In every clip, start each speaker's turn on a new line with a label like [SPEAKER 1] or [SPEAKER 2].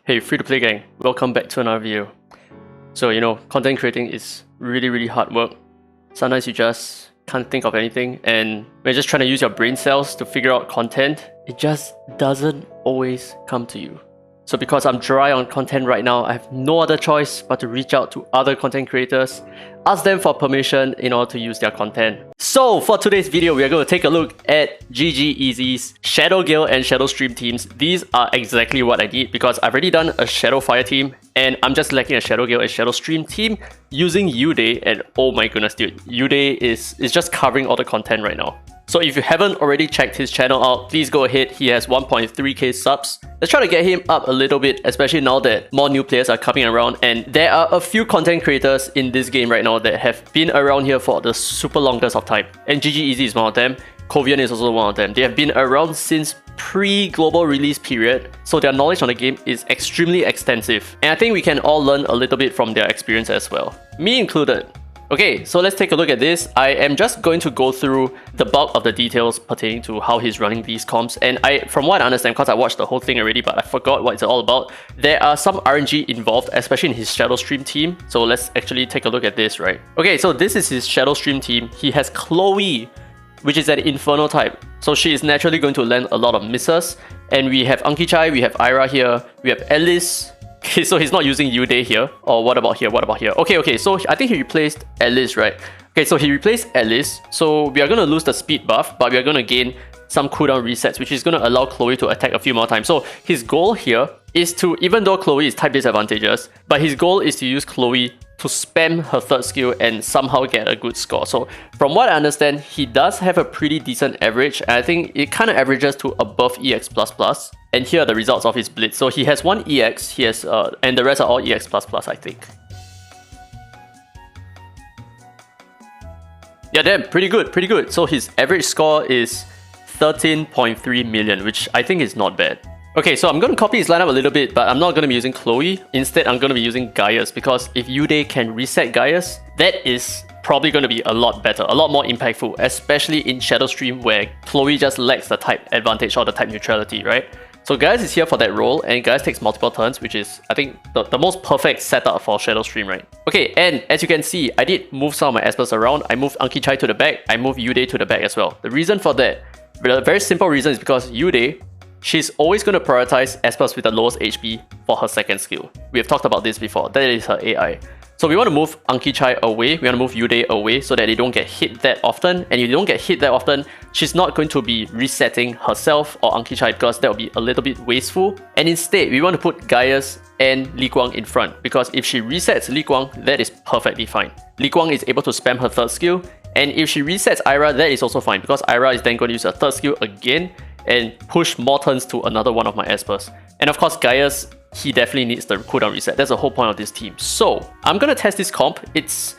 [SPEAKER 1] Hey, free-to-play gang, welcome back to another video. So, content creating is really hard work. Sometimes you just can't think of anything, and when you're just trying to use your brain cells to figure out content, it just doesn't always come to you. So because I'm dry on content right now, I have no other choice but to reach out to other content creators, ask them for permission in order to use their content. So for today's video, we are going to take a look at GGEasy's Shadowgale and Shadowstream teams. These are exactly what I need because I've already done a Shadowfire team and I'm just lacking a Shadowgale and Shadowstream team using Uday, and oh my goodness dude, Uday is just covering all the content right now. So if you haven't already checked his channel out, please go ahead. He has 1.3k subs. Let's try to get him up a little bit, especially now that more new players are coming around. And there are a few content creators in this game right now that have been around here for the super longest of time. And GGEasy is one of them. Kovian is also one of them. They have been around since pre-global release period, so their knowledge on the game is extremely extensive. And I think we can all learn a little bit from their experience as well, me included. Okay, so let's take a look at this. I am just going to go through the bulk of the details pertaining to how he's running these comps. And from what I understand, because I watched the whole thing already, but I forgot what it's all about, there are some RNG involved, especially in his Shadowstream team. So let's actually take a look at this, right? Okay, so this is his Shadowstream team. He has Chloe, which is an Inferno type. So she is naturally going to land a lot of misses. And we have Anki-Chai, we have Ira here, we have Alice. Okay, so he's not using Uday here. Or what about here? What about here? Okay, so I think he replaced Alice, right? Okay, so he replaced Alice. So we are going to lose the speed buff, but we are going to gain some cooldown resets, which is going to allow Chloe to attack a few more times. So his goal here is to, even though Chloe is type disadvantageous, but his goal is to use Chloe to spam her third skill and somehow get a good score. So from what I understand, he does have a pretty decent average, and I think it kind of averages to above EX++. And here are the results of his blitz. So he has one EX, he has and the rest are all EX++, I think. Yeah, damn, pretty good. So his average score is 13.3 million, which I think is not bad. Okay, so I'm going to copy his lineup a little bit, but I'm not going to be using Chloe. Instead, I'm going to be using Gaius, because if Uday can reset Gaius, that is probably going to be a lot better, a lot more impactful, especially in Shadowstream where Chloe just lacks the type advantage or the type neutrality, right? So Gaius is here for that role, and Gaius takes multiple turns, which is, I think, the most perfect setup for Shadowstream, right? Okay, and as you can see, I did move some of my Espers around. I moved Anki-Chai to the back, I moved Uday to the back as well. The reason for that, the very simple reason, is because Uday, she's always going to prioritize Espers with the lowest HP for her second skill. We have talked about this before, that is her AI. So we want to move Anki-Chai away, we want to move Uday away so that they don't get hit that often. And if you don't get hit that often, she's not going to be resetting herself or Anki-Chai because that will be a little bit wasteful. And instead, we want to put Gaius and Li Guang in front, because if she resets Li Guang, that is perfectly fine. Li Guang is able to spam her third skill, and if she resets Ira, that is also fine, because Ira is then going to use her third skill again and push more turns to another one of my Espers. And of course, Gaius, he definitely needs the cooldown reset. That's the whole point of this team. So I'm going to test this comp. It's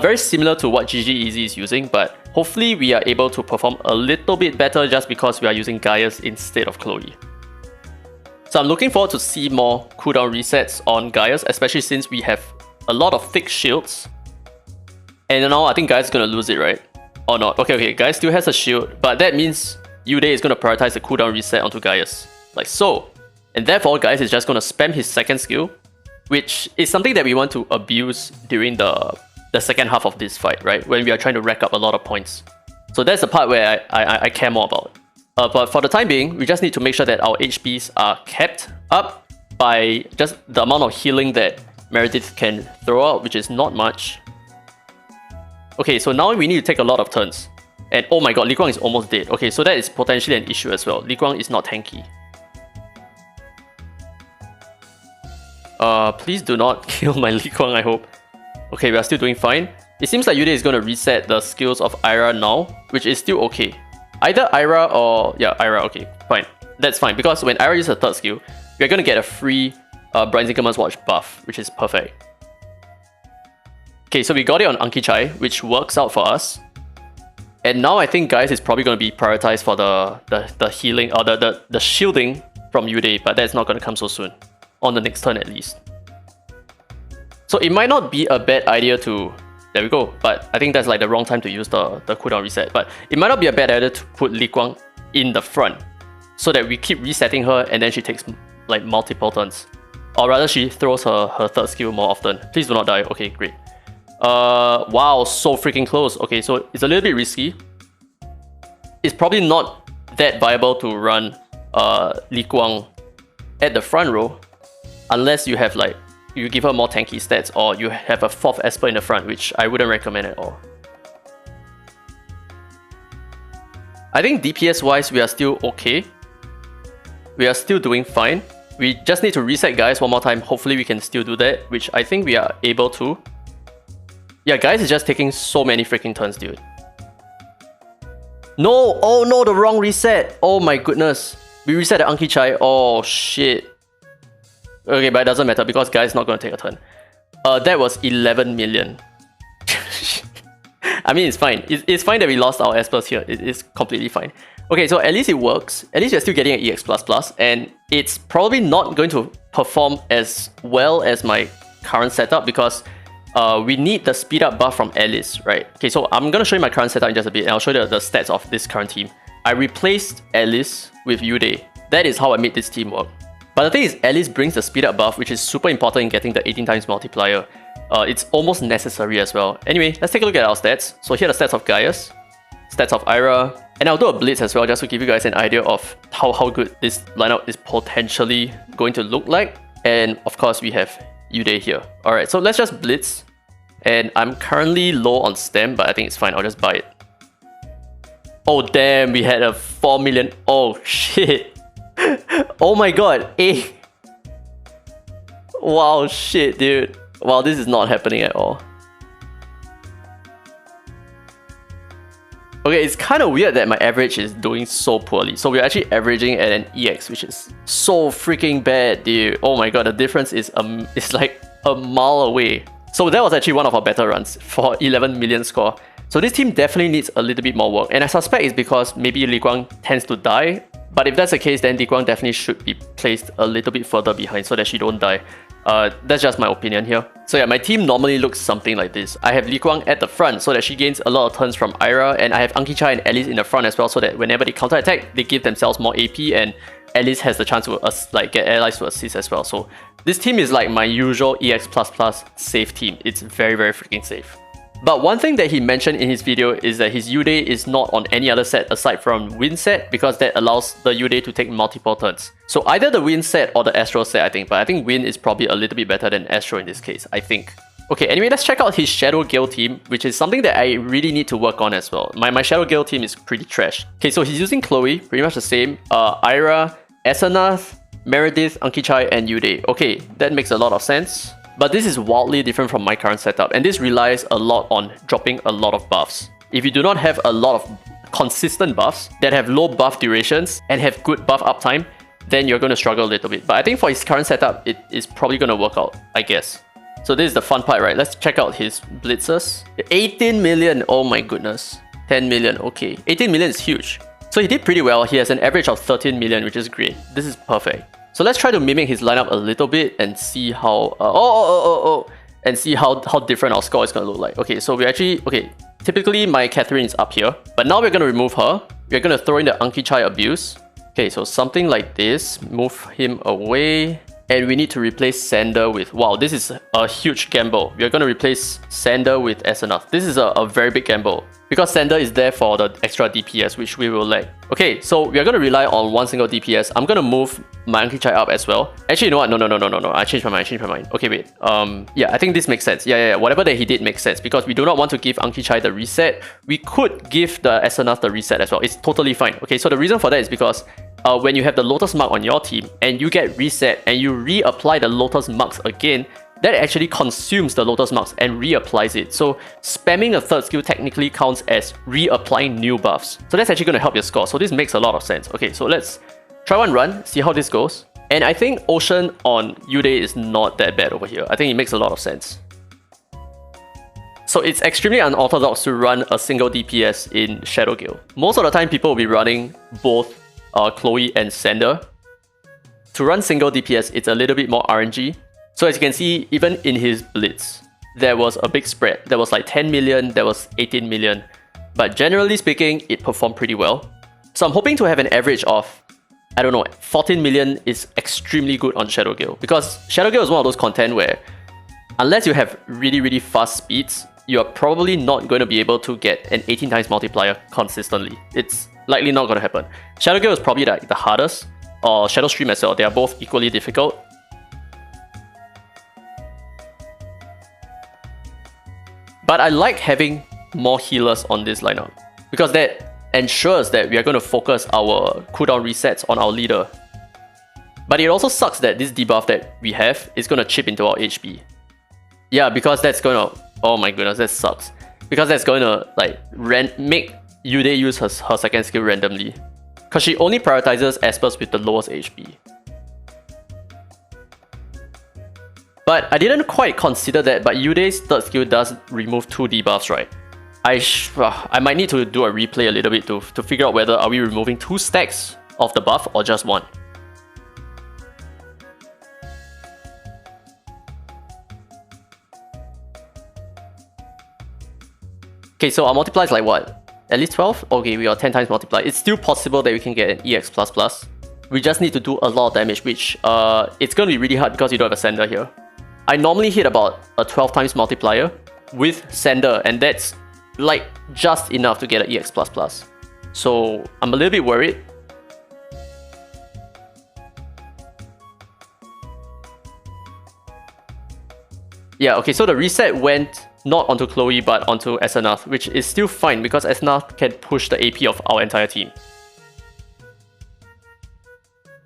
[SPEAKER 1] very similar to what GGEasy is using, but hopefully we are able to perform a little bit better just because we are using Gaius instead of Chloe. So I'm looking forward to see more cooldown resets on Gaius, especially since we have a lot of thick shields. And now I think Gaius is going to lose it, right? Or not? Okay, Gaius still has a shield, but that means Uday is going to prioritize the cooldown reset onto Gaius, like so. And therefore, Gaius is just going to spam his second skill, which is something that we want to abuse during the second half of this fight, right? When we are trying to rack up a lot of points. So that's the part where I care more about. But for the time being, we just need to make sure that our HPs are kept up by just the amount of healing that Meredith can throw out, which is not much. Okay, so now we need to take a lot of turns. And oh my god, Li Guang is almost dead. Okay, so that is potentially an issue as well. Li Guang is not tanky. Please do not kill my Li Guang, I hope. Okay, we are still doing fine. It seems like Uday is going to reset the skills of Ira now, which is still okay. Either Ira or... yeah, Ira, okay, fine. That's fine, because when Ira uses her third skill, we are going to get a free Brian Zinkerman's Watch buff, which is perfect. Okay, so we got it on Anki-Chai, which works out for us. And now I think Gaius is probably going to be prioritized for the healing, or the shielding from Uday, but that's not going to come so soon. On the next turn at least. So it might not be a bad idea to... there we go, but I think that's like the wrong time to use the cooldown reset. But it might not be a bad idea to put Li Guang in the front, so that we keep resetting her and then she takes like multiple turns. Or rather, she throws her third skill more often. Please do not die. Okay, great. Wow, so freaking close. Okay, so it's a little bit risky. It's probably not that viable to run Li Guang at the front row unless you have like, you give her more tanky stats or you have a 4th Esper in the front, which I wouldn't recommend at all. I think DPS wise, we are still okay. We are still doing fine. We just need to reset guys one more time. Hopefully we can still do that, which I think we are able to. Yeah, guys is just taking so many freaking turns, dude. No! Oh no, the wrong reset! Oh my goodness. We reset the Anki Chai. Oh shit. Okay, but it doesn't matter because guys is not going to take a turn. That was 11 million. I mean, it's fine. It's fine that we lost our Espers here. It's completely fine. Okay, so at least it works. At least we're still getting an EX++, and it's probably not going to perform as well as my current setup because we need the speed up buff from Alice, right? Okay, so I'm going to show you my current setup in just a bit, and I'll show you the stats of this current team. I replaced Alice with Uday. That is how I made this team work. But the thing is, Alice brings the speed up buff, which is super important in getting the 18 times multiplier. It's almost necessary as well. Anyway, let's take a look at our stats. So here are the stats of Gaius, stats of Ira, and I'll do a blitz as well just to give you guys an idea of how good this lineup is potentially going to look like. And of course, we have Uday here. Alright, so let's just blitz. And I'm currently low on stem, but I think it's fine. I'll just buy it. Oh damn, we had a 4 million. Oh shit. Oh my god. Wow, shit, dude. Wow, this is not happening at all. Okay, it's kind of weird that my average is doing so poorly. So we're actually averaging at an EX, which is so freaking bad, dude. Oh my god, the difference is it's like a mile away. So that was actually one of our better runs for 11 million score. So this team definitely needs a little bit more work. And I suspect it's because maybe Li Guang tends to die. But if that's the case, then Li Guang definitely should be placed a little bit further behind so that she don't die. That's just my opinion here. So yeah, my team normally looks something like this. I have Li Guang at the front so that she gains a lot of turns from Ira, and I have Anki Chai and Alice in the front as well so that whenever they counter-attack, they give themselves more AP and Alice has the chance to get allies to assist as well. So this team is like my usual EX++ safe team. It's very, very freaking safe. But one thing that he mentioned in his video is that his Uday is not on any other set aside from Wind set because that allows the Uday to take multiple turns. So either the Wind set or the Astro set, I think. But I think Wind is probably a little bit better than Astro in this case, I think. Okay, anyway, let's check out his Shadowgale team, which is something that I really need to work on as well. My Shadowgale team is pretty trash. Okay, so he's using Chloe, pretty much the same. Ira, Asanath, Meredith, Anki Chai, and Uday. Okay, that makes a lot of sense. But this is wildly different from my current setup, and this relies a lot on dropping a lot of buffs. If you do not have a lot of consistent buffs that have low buff durations and have good buff uptime, then you're going to struggle a little bit. But I think for his current setup, it is probably going to work out, I guess. So this is the fun part, right? Let's check out his blitzers. 18 million, oh my goodness. 10 million, okay. 18 million is huge. So he did pretty well. He has an average of 13 million, which is great. This is perfect. So let's try to mimic his lineup a little bit and see how and see how different our score is going to look like. Okay, so we actually, typically my Catherine is up here, but now we're going to remove her. We're going to throw in the Anki Chai abuse. Okay, so something like this, move him away. And we need to replace Sander with, wow, this is a huge gamble. We're going to replace Sander with Asanath. This is a very big gamble because Sander is there for the extra DPS, which we will lack. Okay, so we are going to rely on one single DPS. I'm going to move my Anki Chai up as well. Actually, you know what? No. I changed my mind. Okay, wait. Yeah, I think this makes sense. Yeah. Whatever that he did makes sense because we do not want to give Anki Chai the reset. We could give the Asanath the reset as well. It's totally fine. Okay, so the reason for that is because when you have the Lotus Mark on your team and you get reset and you reapply the Lotus Marks again, that actually consumes the Lotus Marks and reapplies it. So spamming a third skill technically counts as reapplying new buffs. So that's actually going to help your score. So this makes a lot of sense. Okay, so let's try one run, see how this goes. And I think Ocean on Uday is not that bad over here. I think it makes a lot of sense. So it's extremely unorthodox to run a single DPS in Shadowgale. Most of the time people will be running both Chloe and Sander. To run single DPS, it's a little bit more RNG. So as you can see, even in his blitz, there was a big spread. There was like 10 million, there was 18 million. But generally speaking, it performed pretty well. So I'm hoping to have an average of I don't know, 14 million is extremely good on Shadowgale. Because Shadowgale is one of those content where, unless you have really, really fast speeds, you're probably not going to be able to get an 18 times multiplier consistently. It's likely not going to happen. Shadowgale is probably like the hardest, or Shadowstream as well. They are both equally difficult. But I like having more healers on this lineup, because that ensures that we are going to focus our cooldown resets on our leader. But it also sucks that this debuff that we have is going to chip into our HP. Yeah, because that's going to... Oh my goodness, that sucks. Because that's going to like make Uday use her second skill randomly. Because she only prioritizes Espers with the lowest HP. But I didn't quite consider that, but Uday's third skill does remove 2 debuffs, right? I might need to do a replay a little bit to figure out whether are we removing 2 stacks of the buff or just 1. Okay, so our multiply is like what? At least 12? Okay, we are 10 times multiply. It's still possible that we can get an EX++. We just need to do a lot of damage, which it's going to be really hard because you don't have a Sender here. I normally hit about a 12 times multiplier with Sender, and that's like just enough to get an EX++. So I'm a little bit worried. Yeah, okay, so the reset went not onto Chloe but onto Esanath, which is still fine because Esanath can push the AP of our entire team.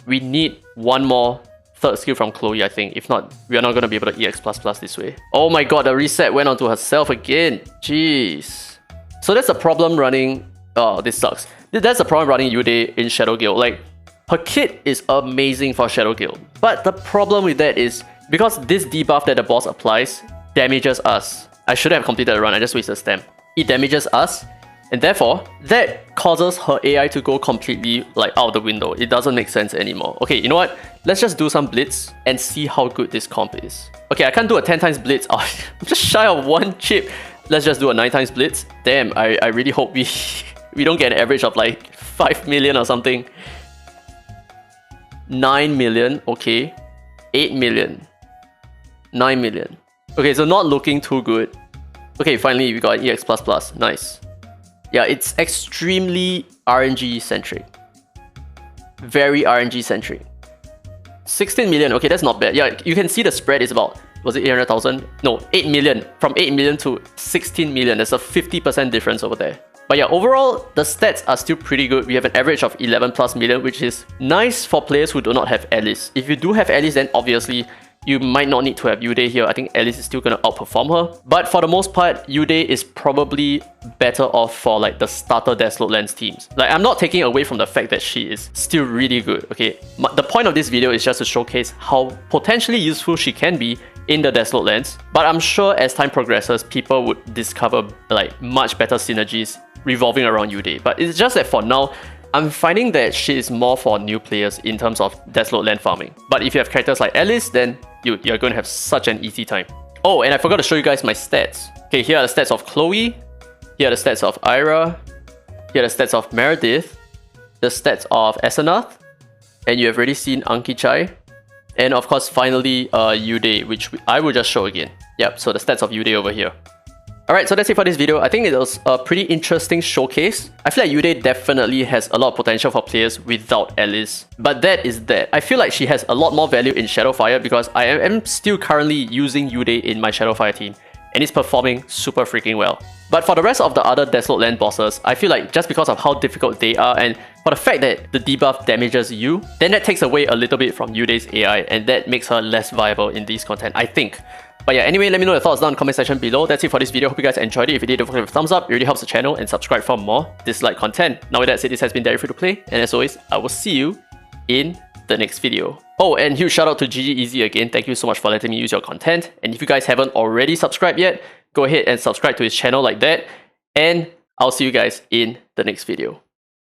[SPEAKER 1] We need one more third skill from Chloe, I think. If not, we are not going to be able to EX++ this way. Oh my god, the reset went onto herself again. Jeez. So that's the problem running... Oh, this sucks. That's the problem running Uday in Shadowgale. Like, her kit is amazing for Shadowgale. But the problem with that is, because this debuff that the boss applies damages us. I should have completed the run, I just wasted a stamp. It damages us, and therefore, that causes her AI to go completely like out the window. It doesn't make sense anymore. Okay, you know what? Let's just do some blitz and see how good this comp is. Okay, I can't do a 10 times blitz. Oh, I'm just shy of 1 chip. Let's just do a 9 times blitz. Damn, I really hope we don't get an average of like 5 million or something. 9 million, okay. 8 million. 9 million. Okay, so not looking too good. Okay, finally we got an EX++. Nice. Yeah, it's extremely RNG centric. Very RNG centric. 16 million, okay, that's not bad. Yeah, you can see the spread is about, was it 800,000? No, 8 million. From 8 million to 16 million. There's a 50% difference over there. But yeah, overall, the stats are still pretty good. We have an average of 11 plus million, which is nice for players who do not have Alice. If you do have Alice, then obviously you might not need to have Uday here. I think Alice is still going to outperform her. But for the most part, Uday is probably better off for like the starter Desolate Lands teams. Like, I'm not taking away from the fact that she is still really good, okay? The point of this video is just to showcase how potentially useful she can be in the Desolate Lands. But I'm sure as time progresses, people would discover like much better synergies revolving around Uday. But it's just that for now, I'm finding that she is more for new players in terms of Desolate Land farming. But if you have characters like Alice, then you're going to have such an easy time. Oh, and I forgot to show you guys my stats. Okay, here are the stats of Chloe. Here are the stats of Ira. Here are the stats of Meredith. The stats of Esanath. And you have already seen Anki Chai. And of course, finally, Uday, which I will just show again. Yep, so the stats of Uday over here. Alright, so that's it for this video. I think it was a pretty interesting showcase. I feel like Uday definitely has a lot of potential for players without Alice. But that is that. I feel like she has a lot more value in Shadowfire because I am still currently using Uday in my Shadowfire team. And it's performing super freaking well. But for the rest of the other Desolate Land bosses, I feel like just because of how difficult they are and for the fact that the debuff damages you, then that takes away a little bit from Uday's AI and that makes her less viable in this content, I think. But yeah, anyway, let me know your thoughts down in the comment section below. That's it for this video. Hope you guys enjoyed it. If you did, don't forget to give a thumbs up. It really helps the channel, and subscribe for more Dislyte content. Now with that said, this has been Dairy Free to Play, and as always, I will see you in the next video. Oh, and huge shout out to GG Easy again. Thank you so much for letting me use your content. And if you guys haven't already subscribed yet, go ahead and subscribe to his channel like that. And I'll see you guys in the next video.